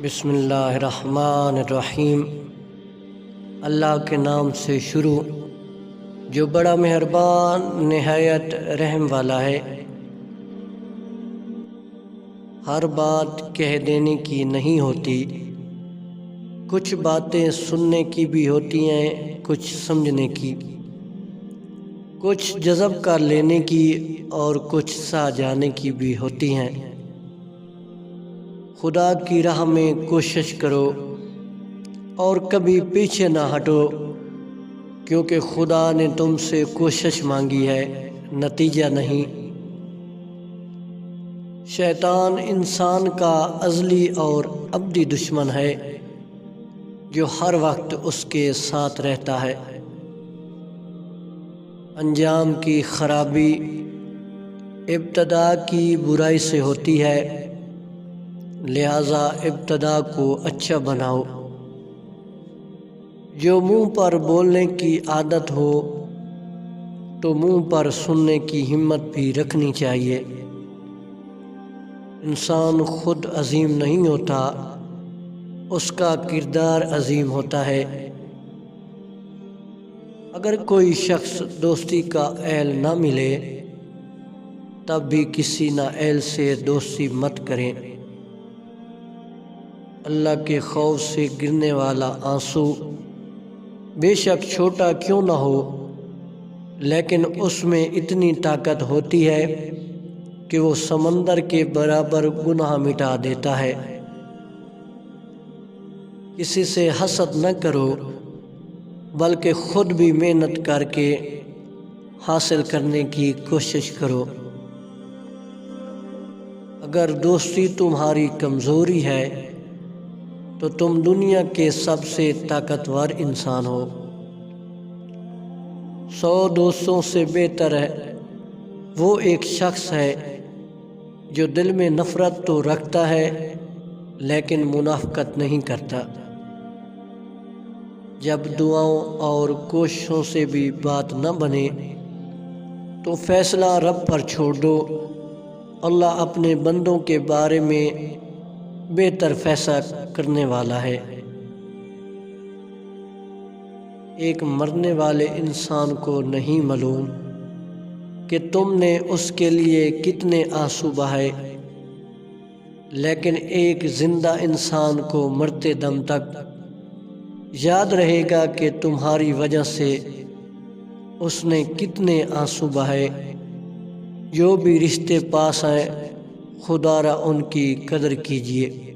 بسم اللہ الرحمن الرحیم۔ اللہ کے نام سے شروع جو بڑا مہربان نہایت رحم والا ہے۔ ہر بات کہہ دینے کی نہیں ہوتی، کچھ باتیں سننے کی بھی ہوتی ہیں، کچھ سمجھنے کی، کچھ جذب کر لینے کی اور کچھ سہ جانے کی بھی ہوتی ہیں۔ خدا کی راہ میں کوشش کرو اور کبھی پیچھے نہ ہٹو، کیونکہ خدا نے تم سے کوشش مانگی ہے، نتیجہ نہیں۔ شیطان انسان کا ازلی اور ابدی دشمن ہے جو ہر وقت اس کے ساتھ رہتا ہے۔ انجام کی خرابی ابتدا کی برائی سے ہوتی ہے، لہذا ابتدا کو اچھا بناؤ۔ جو منہ پر بولنے کی عادت ہو تو منہ پر سننے کی ہمت بھی رکھنی چاہیے۔ انسان خود عظیم نہیں ہوتا، اس کا کردار عظیم ہوتا ہے۔ اگر کوئی شخص دوستی کا اہل نہ ملے تب بھی کسی نااہل سے دوستی مت کریں۔ اللہ کے خوف سے گرنے والا آنسو بے شک چھوٹا کیوں نہ ہو، لیکن اس میں اتنی طاقت ہوتی ہے کہ وہ سمندر کے برابر گناہ مٹا دیتا ہے۔ کسی سے حسد نہ کرو، بلکہ خود بھی محنت کر کے حاصل کرنے کی کوشش کرو۔ اگر دوستی تمہاری کمزوری ہے تو تم دنیا کے سب سے طاقتور انسان ہو۔ 100 دوستوں سے بہتر ہے وہ ایک شخص ہے جو دل میں نفرت تو رکھتا ہے لیکن منافقت نہیں کرتا۔ جب دعاؤں اور کوششوں سے بھی بات نہ بنے تو فیصلہ رب پر چھوڑ دو۔ اللہ اپنے بندوں کے بارے میں بہتر فیصلہ کرنے والا ہے۔ ایک مرنے والے انسان کو نہیں معلوم کہ تم نے اس کے لیے کتنے آنسو بہائے، لیکن ایک زندہ انسان کو مرتے دم تک یاد رہے گا کہ تمہاری وجہ سے اس نے کتنے آنسو بہائے۔ جو بھی رشتے پاس آئیں، خدا را ان کی قدر کیجیے۔